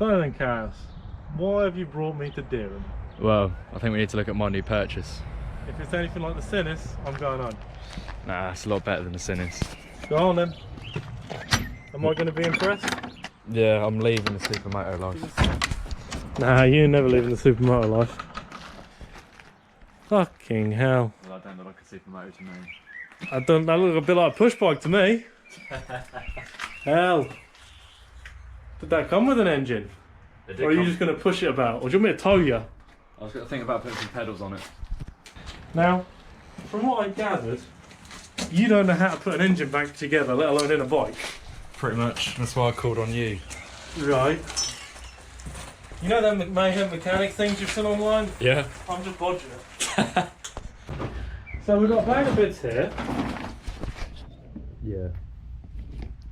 So then, Chaos, why have you brought me to Deering? Well, I think we need to look at my new purchase. If it's anything like the Sinis, I'm going on. Nah, it's a lot better than the Sinis. Go on then. Am I going to be impressed? Yeah, I'm leaving the supermoto life. Nah, you're never leaving the supermoto life. Fucking hell. Well, I don't look like a supermoto to me. That look a bit like a push bike to me. Hell. Did that come with an engine? Or are you just going to push it about? Or do you want me to tow you? I was going to think about putting some pedals on it. Now, from what I gathered, you don't know how to put an engine back together, let alone in a bike. Pretty much. That's why I called on you. Right. You know them Mayhem mechanic things you've seen online? Yeah. I'm just bodging it. So we've got a bag of bits here. Yeah.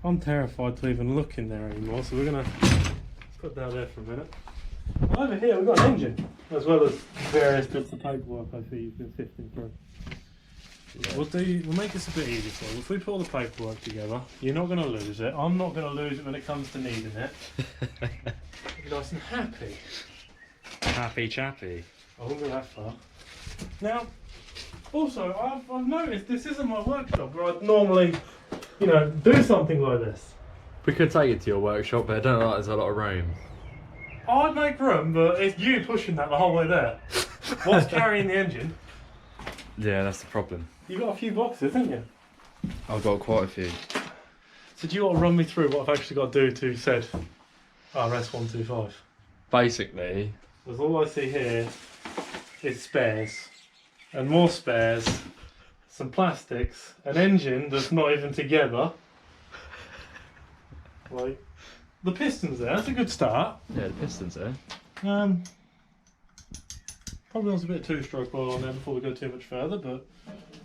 I'm terrified to even look in there anymore, so we're going to put that there for a minute. Over here we've got an engine, as well as various bits of paperwork I think you've been sifting through. Yeah. We'll make this a bit easier for you. If we put all the paperwork together, you're not going to lose it. I'm not going to lose it when it comes to needing it. You're nice and happy. Happy chappy. I won't go that far. Now, also, I've noticed this isn't my workshop where I'd normally, you know, do something like this. We could take it to your workshop, but I don't know like there's a lot of room. I'd make room, but it's you pushing that the whole way there. What's carrying the engine? Yeah, that's the problem. You've got a few boxes, haven't you? I've got quite a few. So do you want to run me through what I've actually got to do to said RS125? Basically, Because all I see here is spares. And more spares. Some plastics. An engine that's not even together. Like, the piston's there, that's a good start. yeah, the piston's there. Probably wants a bit of two-stroke oil on there before we go too much further, but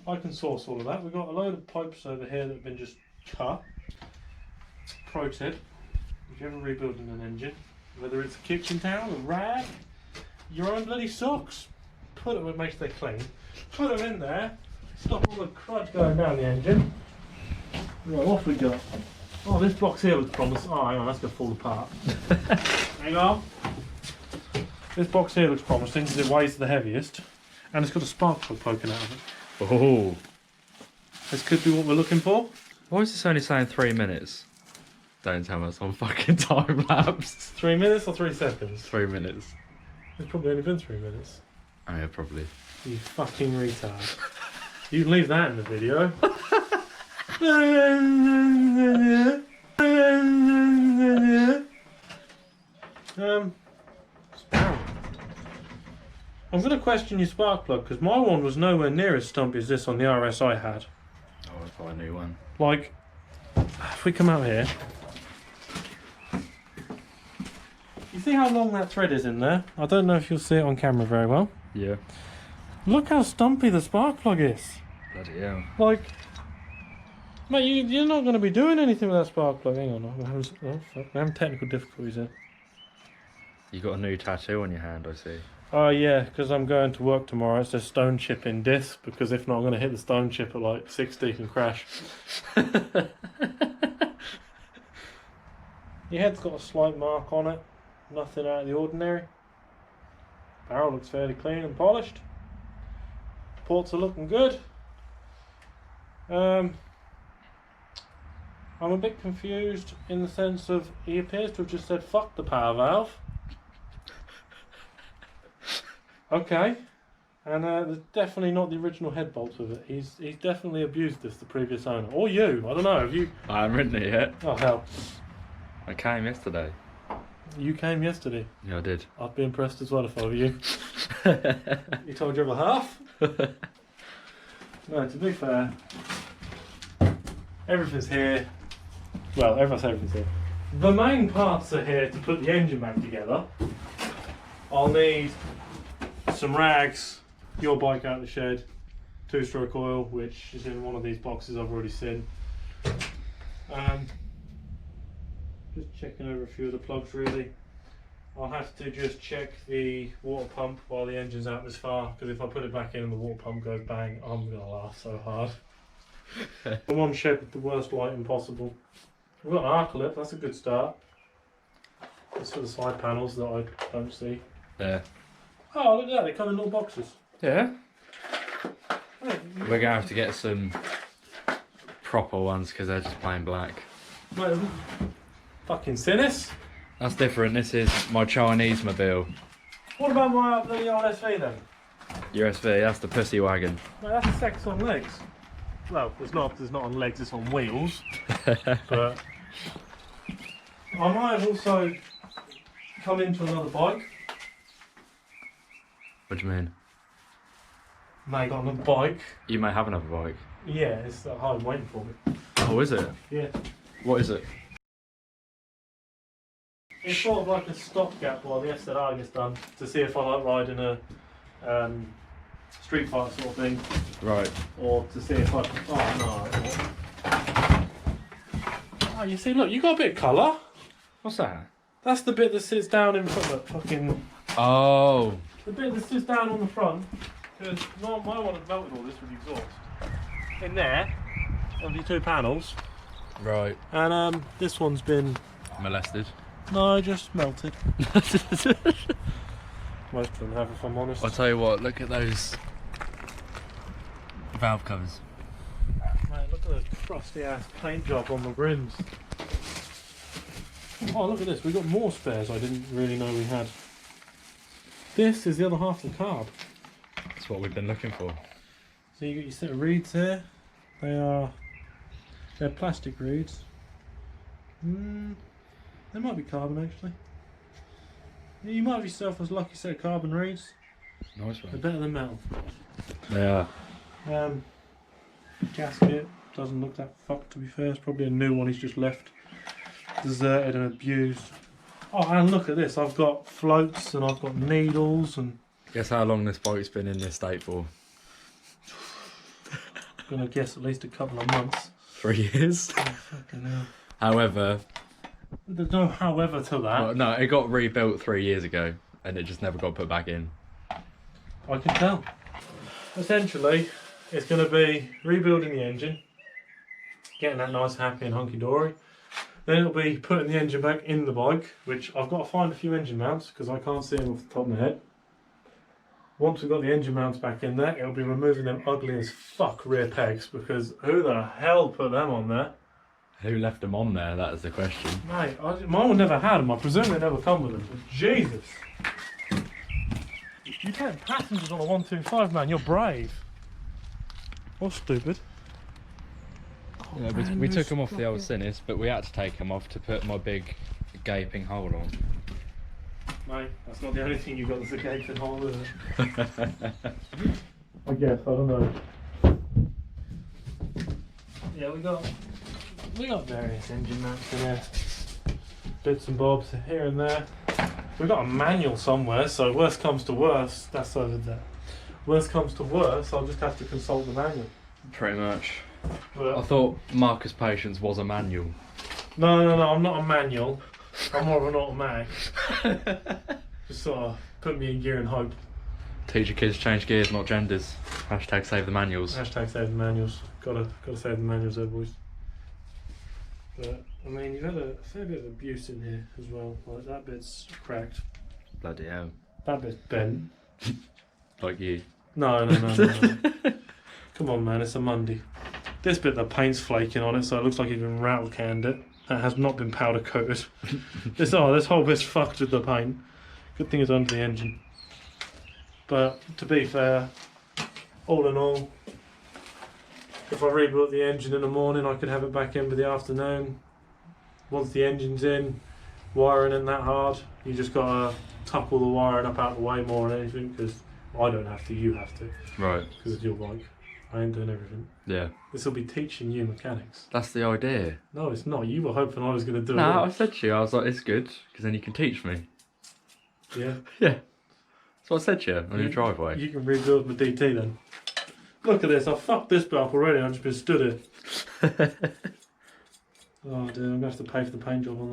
I can source all of that. We've got a load of pipes over here that have been just cut. Pro tip, if you're ever rebuilding an engine, whether it's a kitchen towel, a rag, your own bloody socks, put them, it makes they clean, put them in there, stop all the crud going down the engine. Right, off we go. Oh, this box here looks promising. Oh, hang on, that's going to fall apart. Hang on. This box here looks promising because it weighs the heaviest and it's got a spark plug poking out of it. Oh. This could be what we're looking for. Why is this only saying 3 minutes? Don't tell me it's on fucking time lapse. 3 minutes or 3 seconds? 3 minutes. It's probably only been 3 minutes. Oh yeah, probably. You fucking retard. You can leave that in the video. Sparrow. I'm going to question your spark plug because my one was nowhere near as stumpy as this on the RS I had. Oh, if I knew one. Like, if we come out here, you see how long that thread is in there? I don't know if you'll see it on camera very well. Yeah. Look how stumpy the spark plug is. Bloody hell. Like, mate, you're not going to be doing anything with that spark plug. Hang on, we're having technical difficulties here. You got a new tattoo on your hand, I see. Oh yeah, because I'm going to work tomorrow. It's a stone chip in disc, because if not I'm going to hit the stone chip at like 60 and crash. Your head's got a slight mark on it. Nothing out of the ordinary. Barrel looks fairly clean and polished. Ports are looking good. I'm a bit confused in the sense of he appears to have just said fuck the power valve. Okay, and there's definitely not the original head bolts with it. He's definitely abused this, the previous owner. Or you, I don't know, have you? I haven't ridden it yet. Oh hell. I came yesterday. You came yesterday. Yeah, I did. I'd be impressed as well if I were you. You told your other half? No, to be fair, everything's here. Well, everything's here. The main parts are here to put the engine back together. I'll need some rags, your bike out of the shed, two-stroke oil, which is in one of these boxes I've already seen. Just checking over a few of the plugs really. I'll have to just check the water pump while the engine's out this far, because if I put it back in and the water pump goes bang, I'm going to laugh so hard. The one shed with the worst lighting possible. We've got an arc lip, that's a good start. It's for the side panels that I don't see. Yeah. Oh, look at that, they come in little boxes. Yeah. We're gonna have to get some proper ones because they're just plain black. Mate, fucking Sinis. That's different. This is my Chinese mobile. What about my the old SV then? Your SV, that's the pussy wagon. Mate, that's a sex on legs. Well, it's not on legs, it's on wheels. But I might have also come into another bike. What do you mean? Mate, got another bike. You may have another bike. Yeah, it's at home waiting for me. Oh, is it? Yeah. What is it? It's sort of like a stopgap while the SLR gets done to see if I like riding a street fighter sort of thing. Right. Or to see if I... Oh, no. Oh, you see, look, you got a bit of colour. What's that? That's the bit that sits down in front of the fucking... Oh. The bit that sits down on the front. Because my one had melted all this with the exhaust. In there, of your two panels. Right. And this one's been... Molested. No, just melted. Most of them have, if I'm honest. I'll tell you what, look at those valve covers. Mate, look at the crusty ass paint job on the rims. Oh, look at this. We've got more spares I didn't really know we had. This is the other half of the carb. That's what we've been looking for. So you got your set of reeds here. They're plastic reeds. They might be carbon actually. Yeah, you might have yourself a lucky set of carbon reeds. Nice one. They're better than metal. They are. Gasket doesn't look that fucked to be fair. It's probably a new one he's just left. Deserted and abused. Oh, and look at this. I've got floats and I've got needles and... Guess how long this bike's been in this state for? I'm gonna guess at least a couple of months. 3 years. Oh, fucking hell. However... There's no however to that. Well, no, it got rebuilt 3 years ago and it just never got put back in. I can tell. Essentially, it's going to be rebuilding the engine, getting that nice, happy and hunky-dory. Then it'll be putting the engine back in the bike, which I've got to find a few engine mounts because I can't see them off the top of my head. Once we've got the engine mounts back in there, it'll be removing them ugly as fuck rear pegs because who the hell put them on there? Who left them on there? That is the question. Mate, my one never had them. I presume they never come with them. But Jesus. You take passengers on a 125, man. You're brave. Or stupid. Oh, Yeah, man, we those took them off the old fucking- Sinis, but we had to take them off to put my big gaping hole on. Mate, that's not the only thing you've got that's a gaping hole, is it? I guess, I don't know. Yeah, we got various engine mounts in there. Bits and bobs here and there. We've got a manual somewhere, so worst comes to worst, that's over there. Worst comes to worst, I'll just have to consult the manual. Pretty much. But I thought Marcus Patience was a manual. no, I'm not a manual. I'm more of an automatic. Just sort of put me in gear and hope. Teach your kids change gears, not genders. Hashtag save the manuals. Hashtag save the manuals. Gotta save the manuals there, boys. But I mean, you've had a fair bit of abuse in here as well. Like that bit's cracked. Bloody hell. That bit's bent. Like you. No. Come on, man, it's a Monday. This bit, the paint's flaking on it, so it looks like you've been rattle canned it. That has not been powder coated. This whole bit's fucked with the paint. Good thing it's under the engine. But to be fair, all in all, if I rebuilt the engine in the morning, I could have it back in by the afternoon. Once the engine's in, wiring isn't that hard. You just gotta tuck all the wiring up out the way more than anything, because I don't have to, you have to. Right. Because it's your bike. I ain't doing everything. Yeah. This will be teaching you mechanics. That's the idea. No, it's not. You were hoping I was going to do it. No, all. I said to you, I was like, it's good, because then you can teach me. Yeah. Yeah. That's what I said to you on your driveway. You can rebuild my DT then. Look at this. I fucked this bit up already. I've just been stood here. Oh dear, I'm going to have to pay for the paint job on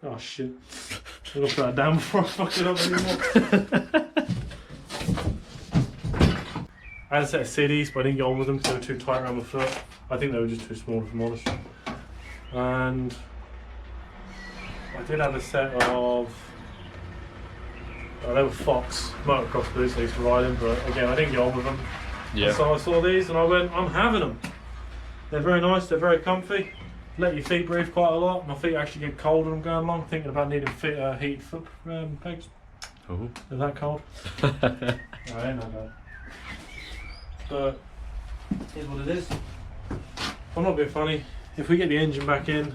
that. Oh shit. I'm going to put that down before I fuck it up anymore. I had a set of CDs, but I didn't get on with them because they were too tight around my foot. I think they were just too small, if I'm honest. And I I did have a set of, they were Fox motocross boots I used to ride in, but again I didn't get on with them. Yeah. So I saw these and I went, I'm having them. They're very nice, they're very comfy. Let your feet breathe quite a lot. My feet actually get cold when I'm going along, thinking about needing heat foot pegs. Oh. Is that cold? No, ain't that bad. But here's what it is. I'm not being funny. If we get the engine back in,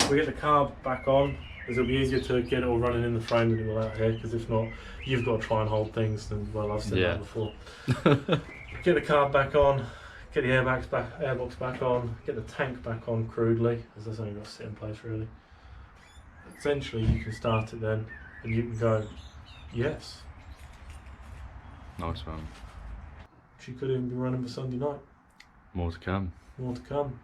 we get the carb back on, it'll be easier to get it all running in the frame than it will out here, because if not, you've got to try and hold things, and well, I've said that before. Get the carb back on, get the airbox back on, get the tank back on crudely, because that's only got to sit in place really. Essentially, you can start it then, and you can go, yes. Nice one. She could even be running for Sunday night. More to come. More to come.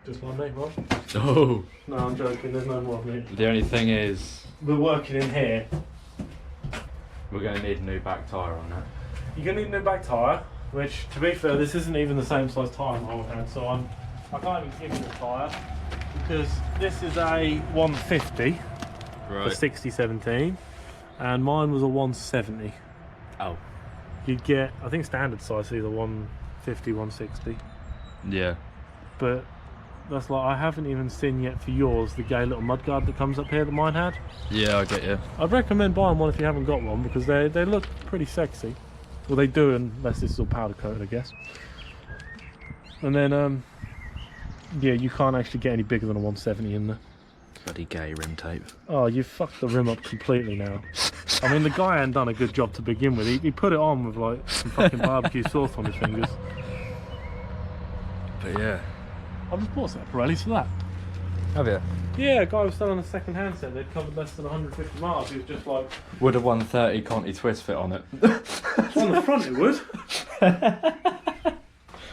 Just like me, right? Oh. No, I'm joking, there's no more of me. The only thing is, We're working in here. we're going to need a new back tyre on that. You're going to need a new back tyre, which, to be fair, this isn't even the same size tyre my old had, so I can't even give you the tyre, because this is a 150 for 60/17, and mine was a 170. Oh. You'd get, I think standard size is either 150, 160. Yeah. But that's like, I haven't even seen yet for yours the gay little mudguard that comes up here that mine had. Yeah, I get you. I'd recommend buying one if you haven't got one, because they look pretty sexy. Well, they do, unless this is all powder coated, I guess. And then, yeah, you can't actually get any bigger than a 170 in there. Bloody gay rim tape. Oh, you've fucked the rim up completely now. I mean, the guy hadn't done a good job to begin with. He put it on with like some fucking barbecue sauce on his fingers. But yeah. I just bought some Pirellis for that. Have you? Yeah, a guy was selling a second hand set. They'd covered less than 150 miles. He was just like, Would a 130 Conti twist fit on it? on the front it would.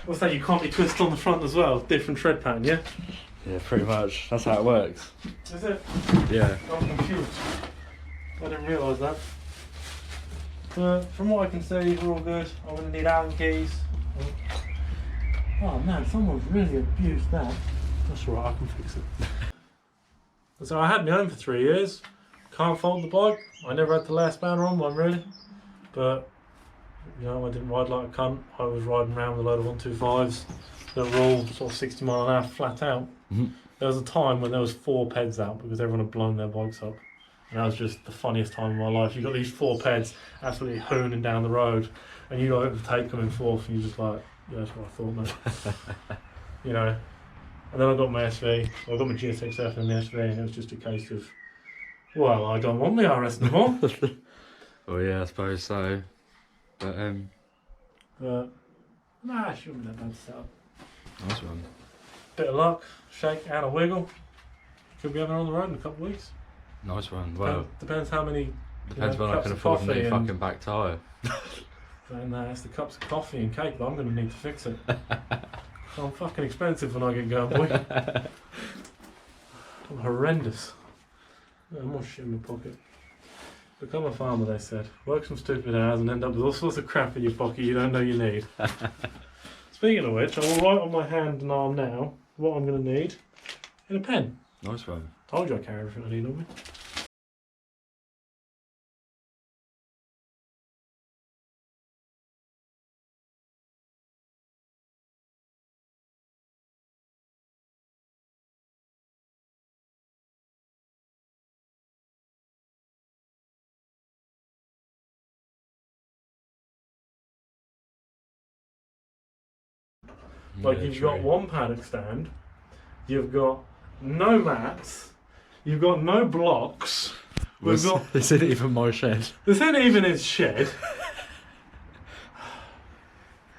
What's that, you can't be twist on the front as well? Different tread pattern, yeah? Yeah, pretty much. That's how it works. Is it? Yeah. I'm confused. I didn't realise that. But from what I can see, we're all good. I'm going to need Allen keys. Oh man, someone's really abused that. That's alright, I can fix it. So I had my own for 3 years. Can't fault the bike. I never had the last spanner on one really. But, you know, I didn't ride like a cunt. I was riding around with a load of 125s that were all sort of 60 mile an hour flat out. There was a time when there was 4 peds out because everyone had blown their bikes up. And that was just the funniest time of my life. You got these 4 peds absolutely hooning down the road, and you got overtake coming forth, and you're just like, yeah, that's what I thought, man. You know. And then I got my SV, I got my GSXF and the SV, and it was just a case of, well, I don't want the RS anymore. Well, yeah, I suppose so. But nah, it shouldn't be that bad setup. nice one. Bit of luck, shake and a wiggle. Could be having it on the road in a couple of weeks. Nice one. Well, depends how many. depends when I can afford a new fucking back tyre. And it's the cups of coffee and cake that I'm going to need to fix it. I'm fucking expensive when I get going, boy. I'm horrendous. No, more shit in my pocket. Become a farmer, they said. Work some stupid hours and end up with all sorts of crap in your pocket you don't know you need. Speaking of which, I will write on my hand and arm now what I'm going to need in a pen. Nice one. Told you I carry everything I need on me. Like, Yeah, you've true. got one paddock stand, you've got no mats, you've got no blocks. We've got. This isn't even my shed. This ain't even his shed. If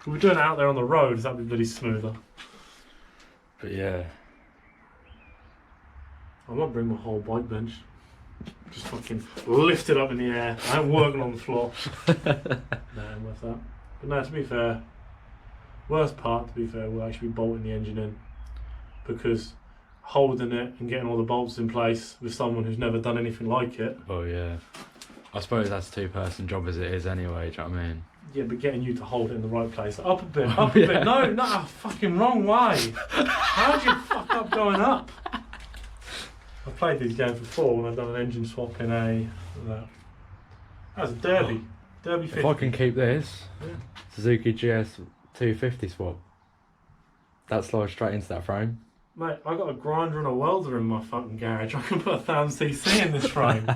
we're doing it out there on the roads, that'd be bloody smoother. But yeah. I might bring my whole bike bench. Just fucking lift it up in the air. I ain't working on the floor. No, I'm with that. But no, to be fair, worst part, to be fair, will actually be bolting the engine in. Because holding it and getting all the bolts in place with someone who's never done anything like it. Oh yeah. I suppose that's a two-person job as it is anyway, do you know what I mean? Yeah, but getting you to hold it in the right place. Up a bit, up a bit. No, fucking wrong way. How'd you fuck up going up? I've played these games before when I've done an engine swap in a... That's a Derby. Derby 50. If I can keep this, Yeah. Suzuki GS 250 swap, that slides straight into that frame. Mate, I got a grinder and a welder in my fucking garage. I can put 1,000cc in this frame.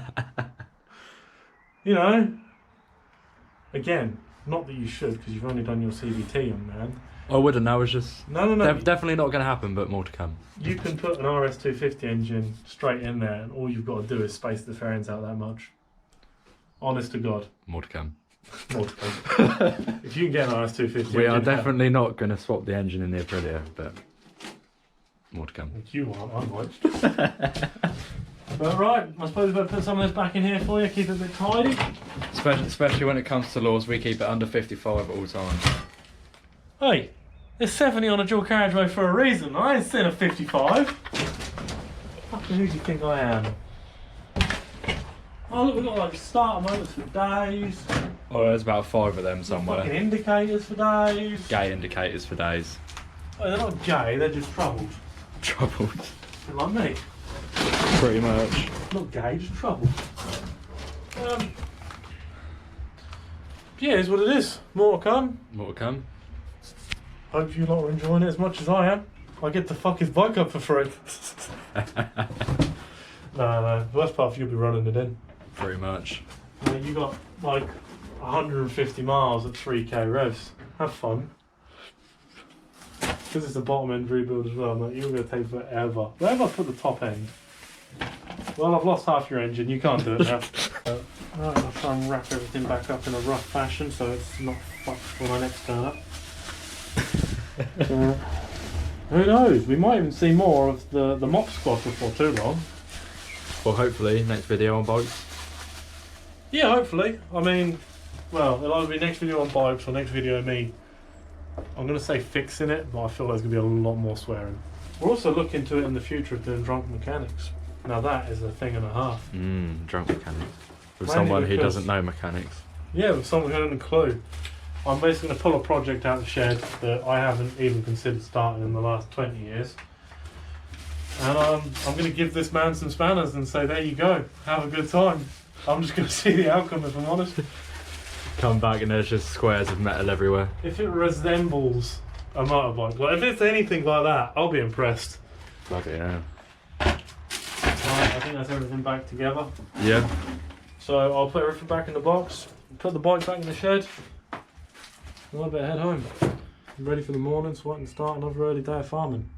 You know? Again, not that you should, because you've only done your CVT, young man. I wouldn't, that was just... No. Definitely not going to happen, but more to come. You can put an RS250 engine straight in there, and all you've got to do is space the fairings out that much. Honest to God. More to come. More to come. If you can get an RS250 We are definitely not going to swap the engine in the Aprilia, but more to come. You aren't, I might. But right, I suppose we better put some of this back in here for you, keep it a bit tidy. Especially when it comes to laws, we keep it under 55 at all times. Hey, there's 70 on a dual carriageway for a reason. I ain't seen a 55. Fucking who do you think I am? Oh look, we've got like starter motors for days. Oh, there's about 5 of them somewhere. Fucking indicators for days. Gay indicators for days. Oh, they're not gay, they're just troubled. Troubled. They're like me. Pretty much. Not gay, just troubled. Yeah, it's what it is. More to come. More to come. Hope you lot are enjoying it as much as I am. I get to fuck his bike up for free. No, the worst part, you'll be running it in. Pretty much. I mean, you got like 150 miles at 3k revs. Have fun. Because it's a bottom end rebuild as well, mate, you're going to take forever. Where have I put the top end? Well, I've lost half your engine, you can't do it now. Right, I'll try and wrap everything back up in a rough fashion so it's not fucked for my next turn up. Who knows, we might even see more of the mop squad before too long. Well, hopefully, next video on bikes. Yeah, hopefully. I mean, well, it'll either be next video on bikes or next video of me. I'm going to say fixing it, but I feel there's going to be a lot more swearing. We're also looking to it in the future of doing drunk mechanics. Now that is a thing and a half. Drunk mechanics. With Mainly someone who because- doesn't know mechanics. Yeah, with someone who hasn't a clue. I'm basically going to pull a project out of the shed that I haven't even considered starting in the last 20 years. And I'm going to give this man some spanners and say, there you go, have a good time. I'm just going to see the outcome, if I'm honest. Come back and there's just squares of metal everywhere. If it resembles a motorbike, like if it's anything like that, I'll be impressed. Bloody hell. Right, I think that's everything back together. Yeah. So I'll put everything back in the box, put the bike back in the shed, and I better head home. I'm ready for the morning so I can start another early day of farming.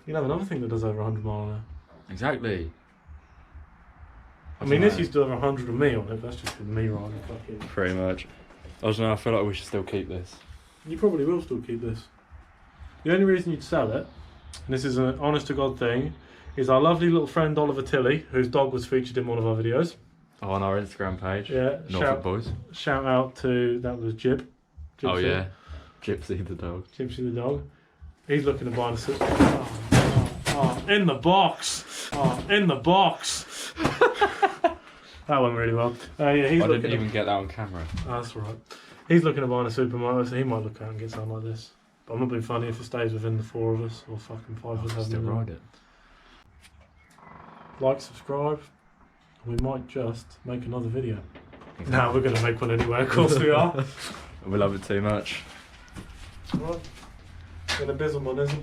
You can have another thing that does over 100 miles an hour. Exactly. I mean, this used to have 100 of me on it, that's just me riding fucking... Pretty much. I feel like we should still keep this. You probably will still keep this. The only reason you'd sell it, and this is an honest to God thing, is our lovely little friend Oliver Tilley, whose dog was featured in one of our videos. Oh, on our Instagram page. Yeah. Norfolk Boys. Shout out to, that was Jib. Oh yeah. Gypsy the dog. Gypsy the dog. He's looking to buy a suit. In the box. In the box. That went really well. Yeah, he's I looking didn't even get that on camera. That's all right. He's looking to buy a supermoto, so he might look out and get something like this. But I'm not being funny if it stays within the 4 of us or fucking 5 of us. I'll still ride it. Like, subscribe. We might just make another video. Exactly. Now we're going to make one anyway. Of course we are. We love it too much. Right. Gonna bizzle my nizzle.